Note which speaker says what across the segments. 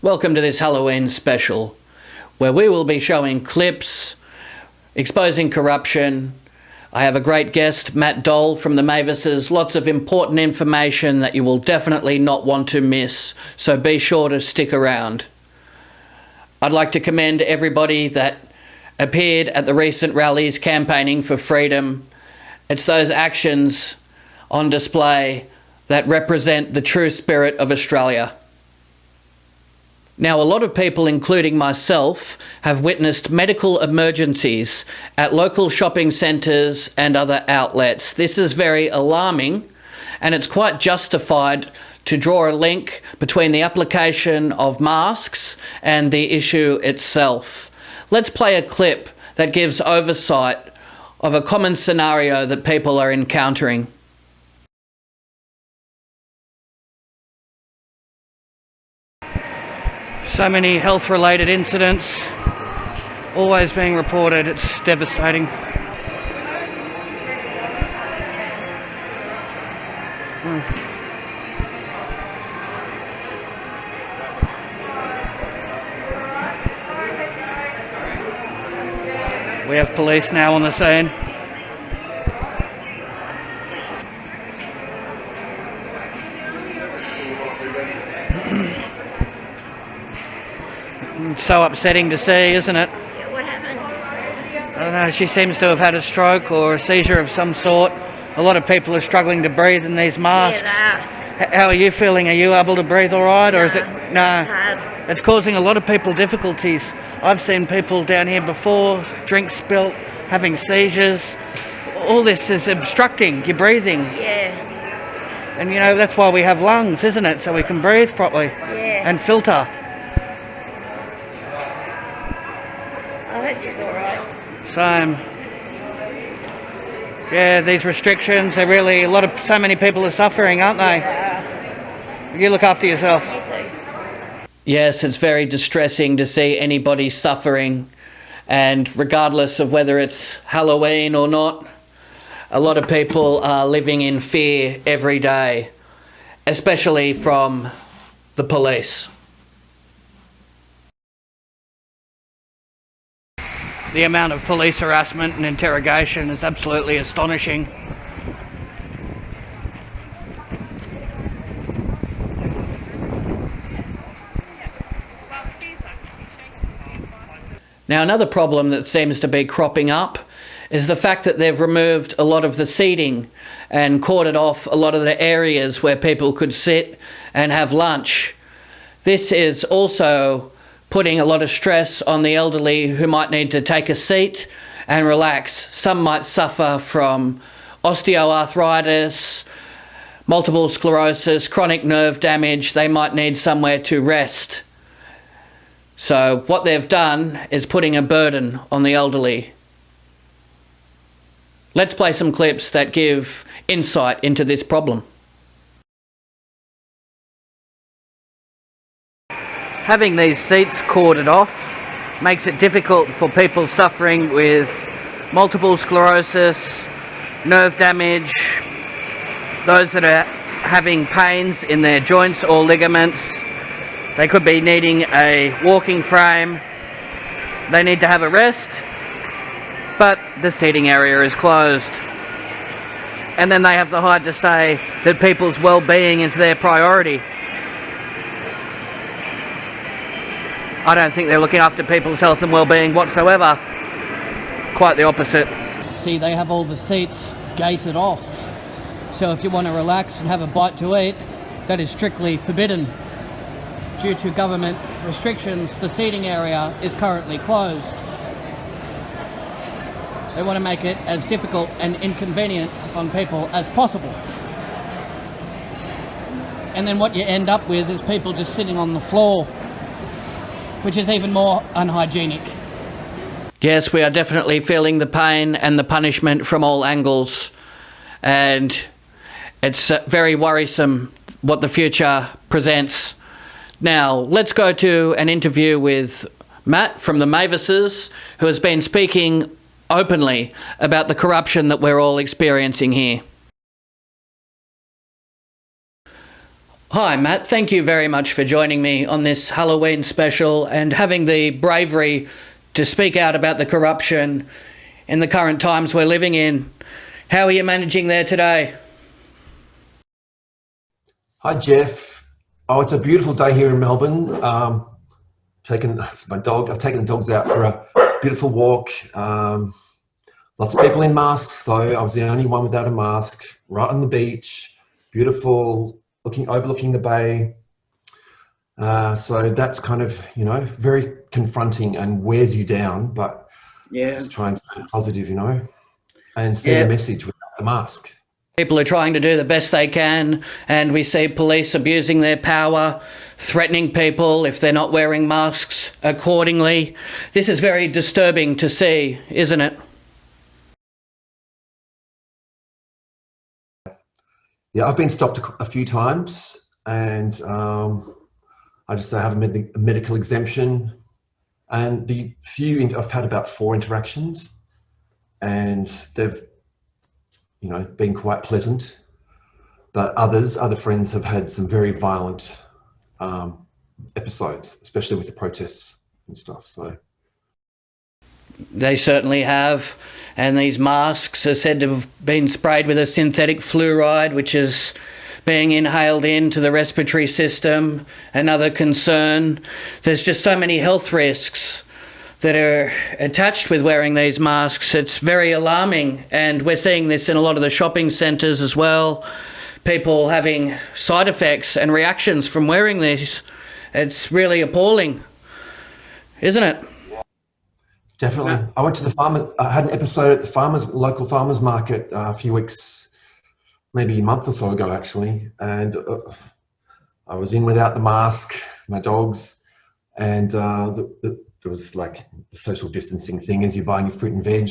Speaker 1: Welcome to this Halloween special, where we will be showing clips, exposing corruption. I have a great guest, Matt Dole from the Mavises, lots of important information that you will definitely not want to miss, so be sure to stick around. I'd like to commend everybody that appeared at the recent rallies campaigning for freedom. It's those actions on display that represent the true spirit of Australia. Now, a lot of people, including myself, have witnessed medical emergencies at local shopping centres and other outlets. This is very alarming, and it's quite justified to draw a link between the application of masks and the issue itself. Let's play a clip that gives oversight of a common scenario that people are encountering. So many health-related incidents always being reported. It's devastating. We have police now on the scene. It's so upsetting to see, isn't it?
Speaker 2: Yeah, what happened?
Speaker 1: I don't know, she seems to have had a stroke or a seizure of some sort. A lot of people are struggling to breathe in these masks.
Speaker 2: Yeah,
Speaker 1: How are you feeling? Are you able to breathe all right? Or is it... No.
Speaker 2: It's hard.
Speaker 1: It's causing a lot of people difficulties. I've seen people down here before, drinks spilt, having seizures. All this is obstructing your breathing.
Speaker 2: Yeah.
Speaker 1: And you know, that's why we have lungs, isn't it? So we can breathe properly.
Speaker 2: Yeah.
Speaker 1: And filter.
Speaker 2: I hope she's alright.
Speaker 1: So, yeah, these restrictions are really, so many people are suffering, aren't they?
Speaker 2: Yeah.
Speaker 1: You look after yourself.
Speaker 2: Me too.
Speaker 1: Yes, it's very distressing to see anybody suffering, and regardless of whether it's Halloween or not, a lot of people are living in fear every day, especially from the police. The amount of police harassment and interrogation is absolutely astonishing. Now, another problem that seems to be cropping up is the fact that they've removed a lot of the seating and cordoned off a lot of the areas where people could sit and have lunch. This is also putting a lot of stress on the elderly who might need to take a seat and relax. Some might suffer from osteoarthritis, multiple sclerosis, chronic nerve damage. They might need somewhere to rest. So what they've done is putting a burden on the elderly. Let's play some clips that give insight into this problem. Having these seats corded off makes it difficult for people suffering with multiple sclerosis, nerve damage, those that are having pains in their joints or ligaments. They could be needing a walking frame. They need to have a rest, but the seating area is closed. And then they have the height to say that people's well-being is their priority. I don't think they're looking after people's health and well-being whatsoever. Quite the opposite. See, they have all the seats gated off. So if you want to relax and have a bite to eat, that is strictly forbidden. Due to government restrictions, the seating area is currently closed. They want to make it as difficult and inconvenient on people as possible. And then what you end up with is people just sitting on the floor, which is even more unhygienic. Yes, we are definitely feeling the pain and the punishment from all angles. And it's very worrisome what the future presents. Now, let's go to an interview with Matt from the Mavises, who has been speaking openly about the corruption that we're all experiencing here. Hi, Matt. Thank you very much for joining me on this Halloween special and having the bravery to speak out about the corruption in the current times we're living in. How are you managing there today?
Speaker 3: Hi, Jeff. Oh, it's a beautiful day here in Melbourne. It's my dog. I've taken the dogs out for a beautiful walk. Lots of people in masks, though. I was the only one without a mask. Right on the beach, beautiful, overlooking the bay. So that's kind of, very confronting and wears you down. But
Speaker 1: Yeah.
Speaker 3: just try and stay positive, and send
Speaker 1: Yeah.
Speaker 3: a message without the mask.
Speaker 1: People are trying to do the best they can, and we see police abusing their power, threatening people if they're not wearing masks accordingly. This is very disturbing to see, isn't it?
Speaker 3: Yeah, I've been stopped a few times, and I just have a medical exemption. And I've had about 4 interactions, and they've, been quite pleasant. But other friends have had some very violent episodes, especially with the protests and stuff. So
Speaker 1: They certainly have. And these masks are said to have been sprayed with a synthetic fluoride, which is being inhaled into the respiratory system. Another concern. There's just so many health risks that are attached with wearing these masks. It's very alarming. And we're seeing this in a lot of the shopping centres as well. People having side effects and reactions from wearing these. It's really appalling, isn't it?
Speaker 3: definitely, I went to the farmer. I had an episode at the local farmers market a few weeks, maybe a month or so ago, actually, and I was in without the mask, my dogs, and there was like the social distancing thing as you're buying your fruit and veg.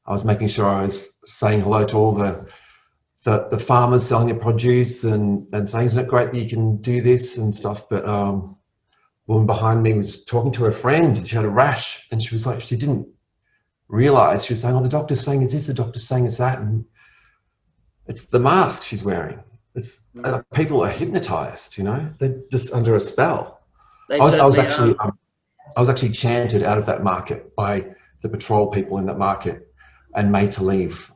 Speaker 3: I was making sure I was saying hello to all the farmers selling their produce and saying, isn't it great that you can do this and stuff? But woman behind me was talking to her friend. She had a rash, and she was like, she didn't realize. She was saying, "Oh, the doctor's saying it's this, the doctor's saying it's that," and it's the mask she's wearing. It's people are hypnotized. They're just under a spell.
Speaker 1: They
Speaker 3: I was
Speaker 1: certainly
Speaker 3: actually I was actually chanted out of that market by the patrol people in that market and made to leave.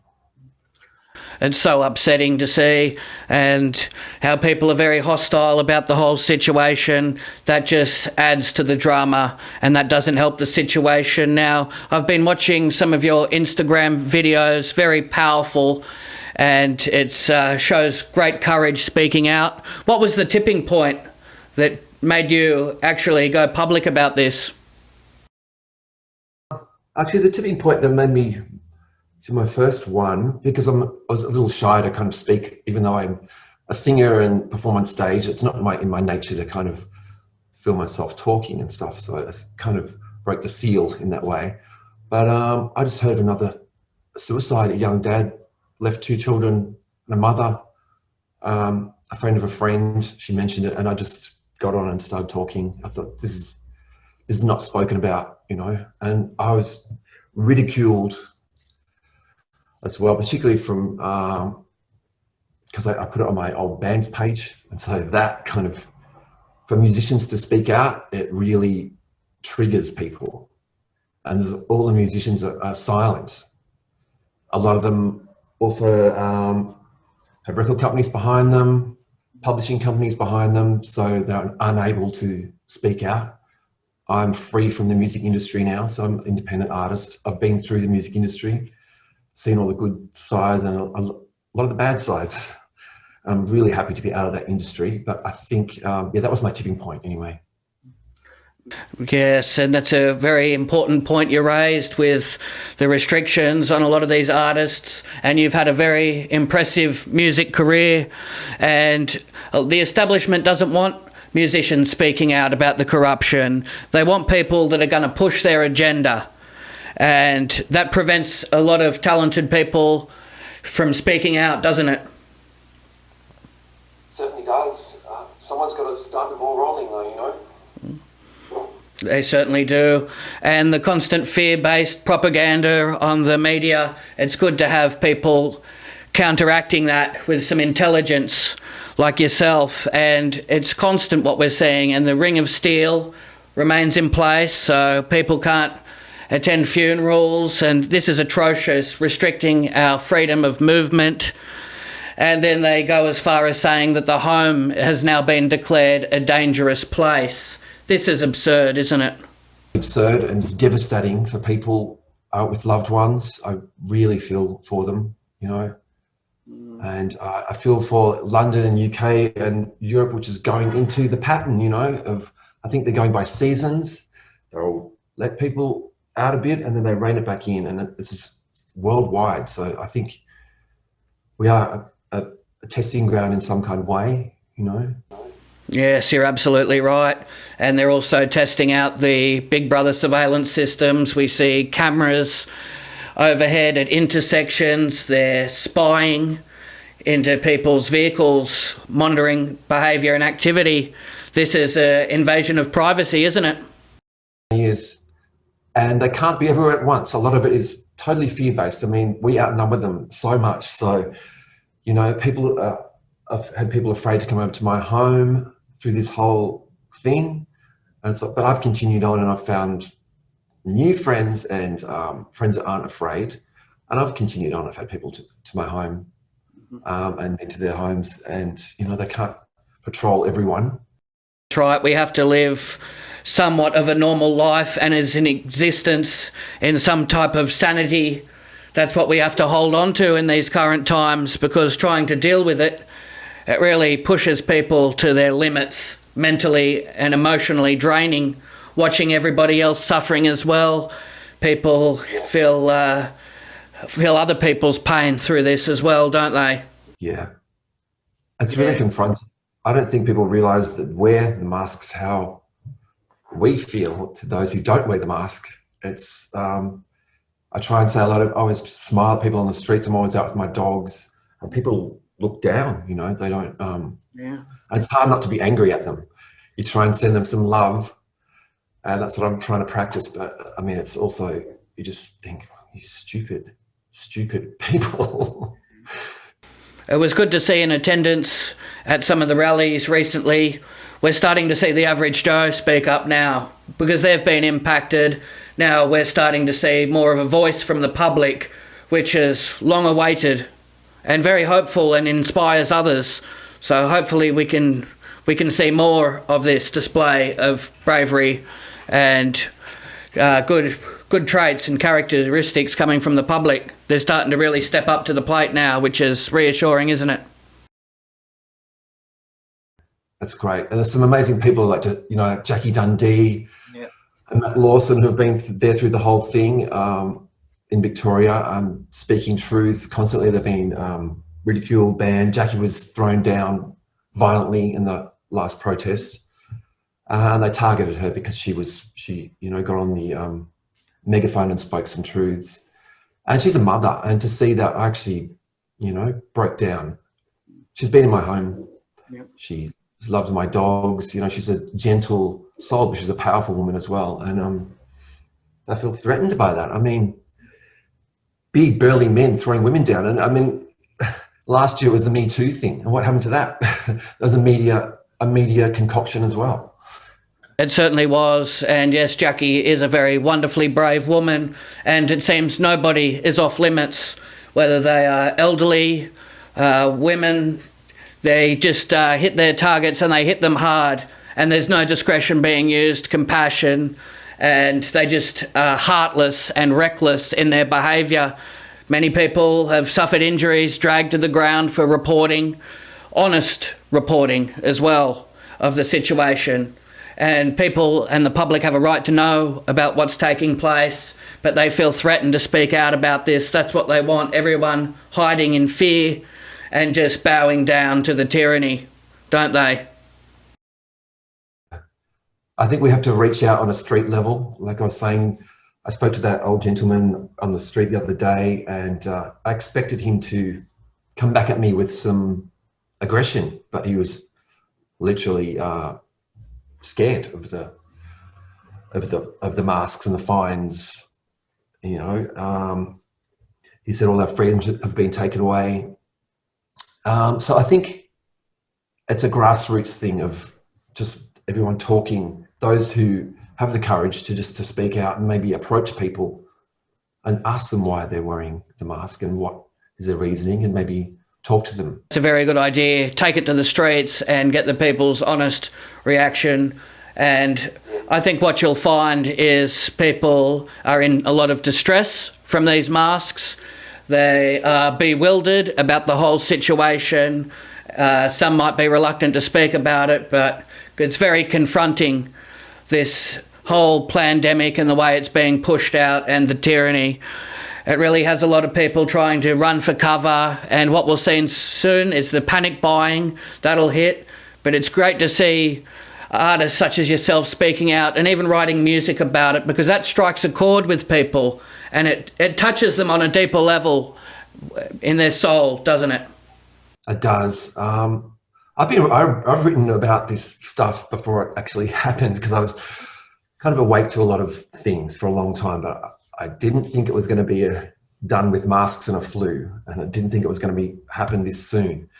Speaker 1: It's so upsetting to see, and how people are very hostile about the whole situation. That just adds to the drama, and that doesn't help the situation. Now, I've been watching some of your Instagram videos, very powerful, and it shows great courage speaking out. What was the tipping point that made you actually go public about this?
Speaker 3: Actually, the tipping point that made me to my first one, because I was a little shy to kind of speak, even though I'm a singer and perform on stage. It's not in my nature to kind of feel myself talking and stuff. So I kind of broke the seal in that way. But I just heard of another suicide. A young dad left 2 children and a mother. A friend of a friend, she mentioned it, and I just got on and started talking. I thought, this is not spoken about, and I was ridiculed as well, particularly from because I put it on my old band's page, and so that kind of, for musicians to speak out, it really triggers people, and all the musicians are silent. A lot of them also have record companies behind them, publishing companies behind them, so they're unable to speak out. I'm free from the music industry now, so I'm an independent artist. I've been through the music industry, seen all the good sides and a lot of the bad sides. I'm really happy to be out of that industry, but I think, that was my tipping point anyway.
Speaker 1: Yes, and that's a very important point you raised with the restrictions on a lot of these artists, and you've had a very impressive music career, and the establishment doesn't want musicians speaking out about the corruption. They want people that are going to push their agenda, and that prevents a lot of talented people from speaking out, doesn't it?
Speaker 3: Certainly does. Someone's got to start the ball rolling though,
Speaker 1: They certainly do. And the constant fear-based propaganda on the media, it's good to have people counteracting that with some intelligence like yourself, and it's constant what we're seeing, and the ring of steel remains in place, so people can't attend funerals, and this is atrocious, restricting our freedom of movement. And then they go as far as saying that the home has now been declared a dangerous place. This is absurd, isn't it?
Speaker 3: Absurd, and it's devastating for people with loved ones. I really feel for them, you know. And I feel for London and UK and Europe, which is going into the pattern, you know, of, I think they're going by seasons. They'll let people out a bit and then they rein it back in, and it's just worldwide. So I think we are a testing ground in some kind of way, you know.
Speaker 1: Yes, you're absolutely right. And they're also testing out the Big Brother surveillance systems. We see cameras overhead at intersections. They're spying into people's vehicles, monitoring behaviour and activity. This is an invasion of privacy, isn't it?
Speaker 3: Yes. And they can't be everywhere at once. A lot of it is totally fear-based. I mean, we outnumber them so much. So, you know, I've had people afraid to come over to my home through this whole thing. And it's like, but I've continued on, and I've found new friends and friends that aren't afraid. And I've continued on. I've had people to my home and into their homes, and, you know, they can't patrol everyone.
Speaker 1: That's right. We have to live somewhat of a normal life and is in existence in some type of sanity. That's what we have to hold on to in these current times, because trying to deal with it, it really pushes people to their limits, mentally and emotionally draining. Watching everybody else suffering as well, people feel other people's pain through this as well, don't they?
Speaker 3: Yeah, it's really confronting. I don't think people realise that wear the masks how we feel to those who don't wear the mask. It's I try and say I always smile at people on the streets. I'm always out with my dogs, and people look down, you know, they don't, and it's hard not to be angry at them. You try and send them some love, and that's what I'm trying to practice. But I mean, it's also, you just think, you stupid people.
Speaker 1: It was good to see in attendance at some of the rallies recently. We're starting to see the average Joe speak up now, because they've been impacted. Now we're starting to see more of a voice from the public, which is long awaited and very hopeful and inspires others. So hopefully we can see more of this display of bravery and good traits and characteristics coming from the public. They're starting to really step up to the plate now, which is reassuring, isn't it?
Speaker 3: That's great. And there's some amazing people like, you know, Jackie Dundee and Matt Lawson, who have been there through the whole thing in Victoria, speaking truth constantly. They've been ridiculed, banned. Jackie was thrown down violently in the last protest, and they targeted her because she you know, got on the megaphone and spoke some truths. And she's a mother, and to see that I actually, you know, broke down. She's been in my home. She loves my dogs. You know, she's a gentle soul, but she's a powerful woman as well. And I feel threatened by that. I mean, big burly men throwing women down. And I mean, last year was the Me Too thing, and what happened to that? That was a media concoction as well.
Speaker 1: It certainly was, and yes, Jackie is a very wonderfully brave woman, and it seems nobody is off limits, whether they are elderly, women. They just hit their targets, and they hit them hard, and there's no discretion being used, compassion, and they just are heartless and reckless in their behaviour. Many people have suffered injuries, dragged to the ground for reporting, honest reporting as well of the situation. And people and the public have a right to know about what's taking place, but they feel threatened to speak out about this. That's what they want, everyone hiding in fear and just bowing down to the tyranny, don't they?
Speaker 3: I think we have to reach out on a street level. Like I was saying, I spoke to that old gentleman on the street the other day, and I expected him to come back at me with some aggression, but he was literally scared of the masks and the fines. You know, he said all our freedoms have been taken away. So I think it's a grassroots thing of just everyone talking, those who have the courage to just to speak out and maybe approach people and ask them why they're wearing the mask and what is their reasoning, and maybe talk to them.
Speaker 1: It's a very good idea. Take it to the streets and get the people's honest reaction. And I think what you'll find is people are in a lot of distress from these masks. They are bewildered about the whole situation. Some might be reluctant to speak about it, but it's very confronting, this whole pandemic and the way it's being pushed out and the tyranny. It really has a lot of people trying to run for cover, and what we'll see soon is the panic buying that'll hit. But it's great to see artists such as yourself speaking out and even writing music about it, because that strikes a chord with people and it touches them on a deeper level in their soul, doesn't it?
Speaker 3: It does. I've written about this stuff before it actually happened, because I was kind of awake to a lot of things for a long time, but I didn't think it was going to be done with masks and a flu, and I didn't think it was going to happen this soon.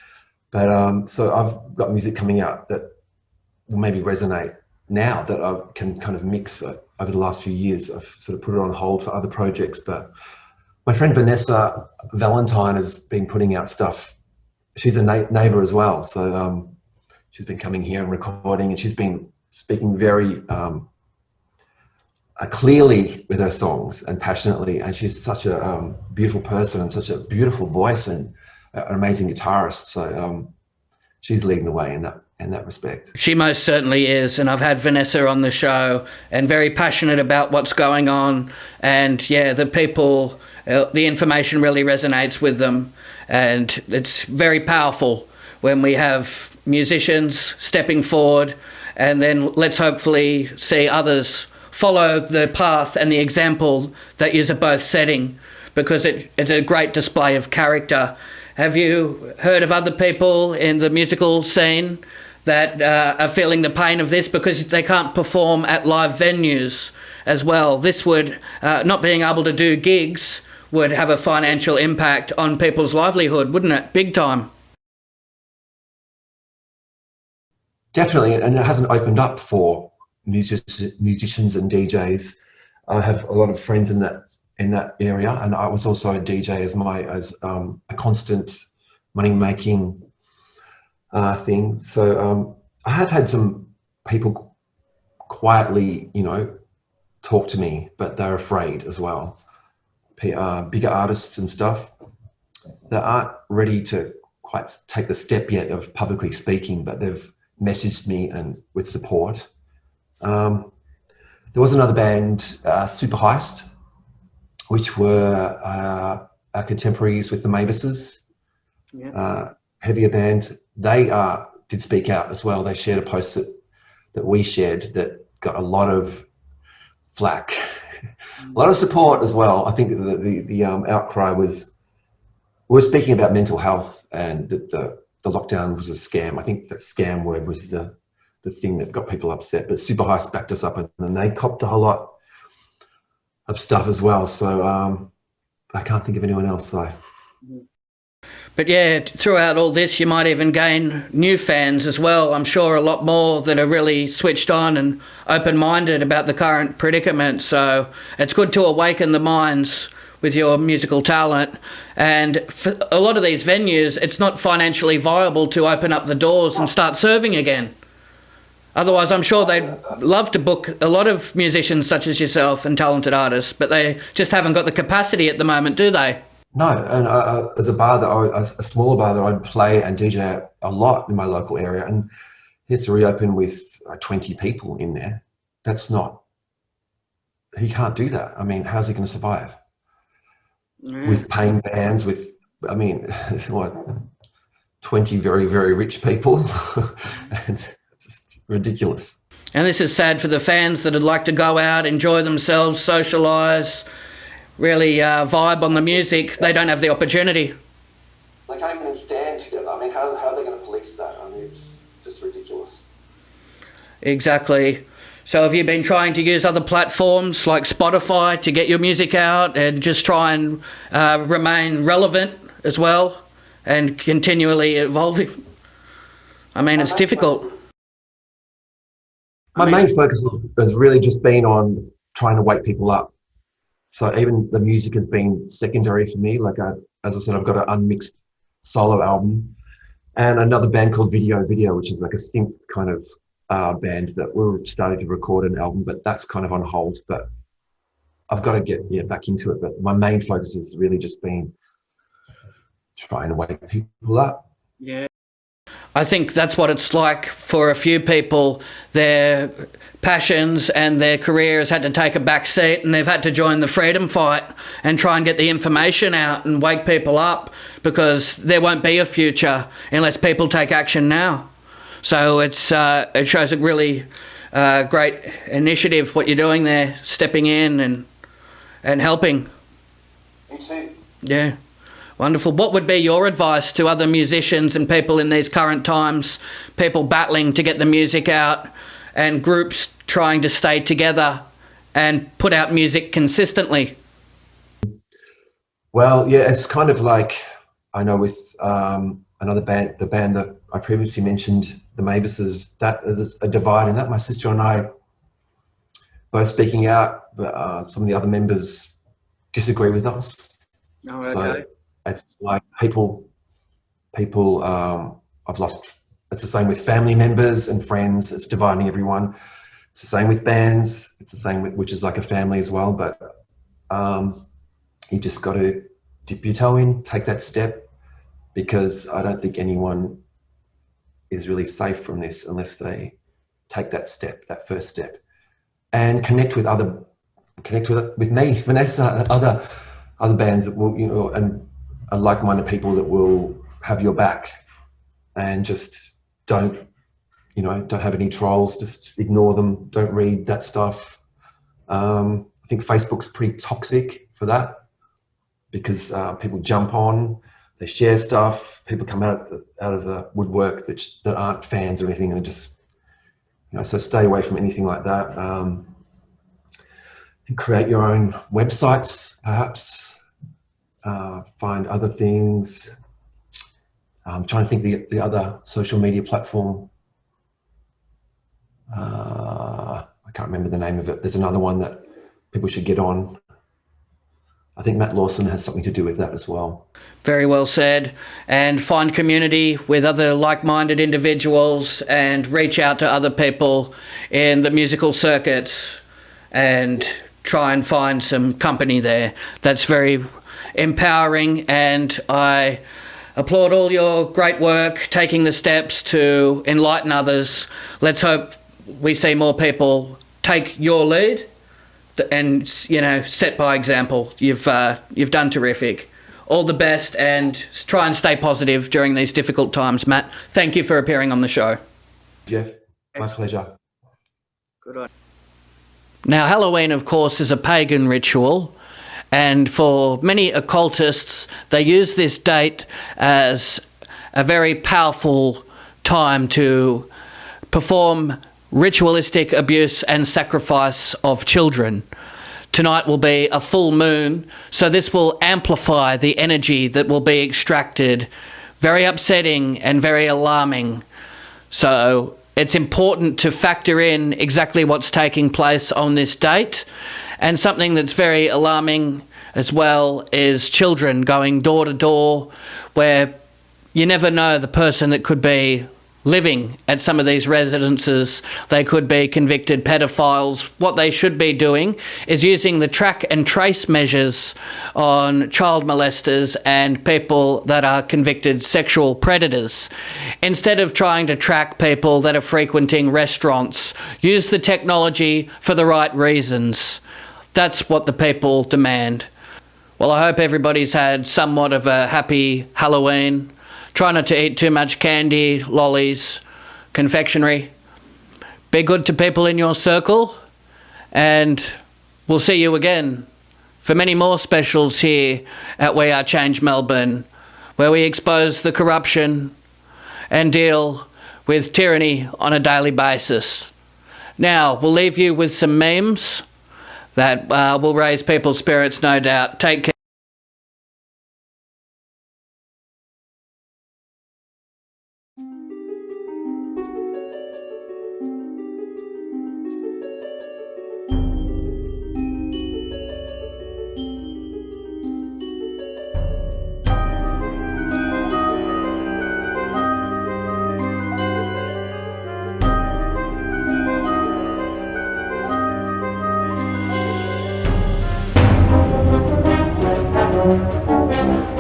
Speaker 3: But so I've got music coming out that will maybe resonate now, that I can kind of mix over the last few years. I've sort of put it on hold for other projects, but my friend Vanessa Valentine has been putting out stuff. She's a neighbour as well, so she's been coming here and recording, and she's been speaking very clearly with her songs and passionately, and she's such a beautiful person and such a beautiful voice and an amazing guitarist. So she's leading the way in that respect.
Speaker 1: She most certainly is, and I've had Vanessa on the show, and very passionate about what's going on. And yeah, the people, the information really resonates with them, and it's very powerful when we have musicians stepping forward, and then let's hopefully see others follow the path and the example that you're both setting, because it's a great display of character. Have you heard of other people in the musical scene that are feeling the pain of this because they can't perform at live venues as well? This would, not being able to do gigs, would have a financial impact on people's livelihood, wouldn't it? Big time.
Speaker 3: Definitely, and it hasn't opened up for musicians and DJs. I have a lot of friends in that area, and I was also a DJ as a constant money making thing. So I have had some people quietly, talk to me, but they're afraid as well. Bigger artists and stuff that aren't ready to quite take the step yet of publicly speaking, but they've messaged me and with support. There was another band, Super Heist, which were our contemporaries with the Mavises. Yeah. Heavier band. They did speak out as well. They shared a post that we shared that got a lot of flack, a lot of support as well. I think the outcry was, we were speaking about mental health and that the lockdown was a scam. I think that scam word was the thing that got people upset. But Super Heist backed us up, and they copped a whole lot of stuff as well. So I can't think of anyone else though.
Speaker 1: But yeah, throughout all this, you might even gain new fans as well. I'm sure a lot more that are really switched on and open-minded about the current predicament. So it's good to awaken the minds with your musical talent. And for a lot of these venues, it's not financially viable to open up the doors and start serving again. Otherwise, I'm sure they'd love to book a lot of musicians such as yourself and talented artists, but they just haven't got the capacity at the moment, do they?
Speaker 3: No, and as a smaller bar that I'd play and DJ a lot in my local area, and it's to reopen with 20 people in there. He can't do that. I mean, how's he going to survive? With paying bands, it's what, 20 very, very rich people. And it's just ridiculous.
Speaker 1: And this is sad for the fans that would like to go out, enjoy themselves, socialise, really vibe on the music. They don't have the opportunity.
Speaker 3: They can't even stand together. I mean, how are they going to police that? I mean, it's just ridiculous.
Speaker 1: Exactly. So have you been trying to use other platforms like Spotify to get your music out and just try and remain relevant as well? and continually evolving. I mean, it's difficult.
Speaker 3: My main focus has really just been on trying to wake people up. So even the music has been secondary for me. Like as I said, I've got an unmixed solo album and another band called Video, which is like a synth kind of band that we're starting to record an album, but that's kind of on hold. But I've got to get back into it. But my main focus has really just been trying to wake people up.
Speaker 1: Yeah. I think that's what it's like for a few people. Their passions and their careers had to take a back seat, and they've had to join the freedom fight and try and get the information out and wake people up, because there won't be a future unless people take action now. So it shows a really great initiative what you're doing there, stepping in and helping.
Speaker 3: Me too.
Speaker 1: Yeah. Wonderful. What would be your advice to other musicians and people in these current times, people battling to get the music out and groups trying to stay together and put out music consistently?
Speaker 3: Well, yeah, it's kind of like, I know with another band, the band that I previously mentioned, the Mavises, that is a divide in that. My sister and I both speaking out, but some of the other members disagree with us.
Speaker 1: Oh, okay.
Speaker 3: So it's like people I've lost. It's the same with family members and friends. It's dividing everyone. It's the same with bands. It's the same with, which is like a family as well. But you just got to dip your toe in, take that step, because I don't think anyone is really safe from this unless they take that step, that first step, and connect with me, Vanessa, and other bands that will, you know, and like-minded people that will have your back, and just don't have any trolls. Just ignore them. Don't read that stuff. I think Facebook's pretty toxic for that, because people jump on, they share stuff. People come out of the woodwork that aren't fans or anything, and just, you know. So stay away from anything like that. And create your own websites, perhaps. Find other things. I'm trying to think the other social media platform. I can't remember the name of it. There's another one that people should get on. I think Matt Lawson has something to do with that as well.
Speaker 1: Very well said. And find community with other like-minded individuals and reach out to other people in the musical circuits and try and find some company there. That's very empowering, and I applaud all your great work, taking the steps to enlighten others. Let's hope we see more people take your lead and, you know, set by example. You've done terrific. All the best, and try and stay positive during these difficult times, Matt. Thank you for appearing on the show.
Speaker 3: Jeff, my pleasure.
Speaker 1: Good on. Now, Halloween, of course, is a pagan ritual, and for many occultists, they use this date as a very powerful time to perform ritualistic abuse and sacrifice of children. Tonight will be a full moon, so this will amplify the energy that will be extracted. Very upsetting and very alarming. So it's important to factor in exactly what's taking place on this date. And something that's very alarming as well is children going door to door, where you never know the person that could be living at some of these residences. They could be convicted pedophiles. What they should be doing is using the track and trace measures on child molesters and people that are convicted sexual predators. Instead of trying to track people that are frequenting restaurants, use the technology for the right reasons. That's what the people demand. Well, I hope everybody's had somewhat of a happy Halloween. Try not to eat too much candy, lollies, confectionery. Be good to people in your circle, and we'll see you again for many more specials here at We Are Change Melbourne, where we expose the corruption and deal with tyranny on a daily basis. Now, we'll leave you with some memes that will raise people's spirits, no doubt. Take care.
Speaker 3: Bye.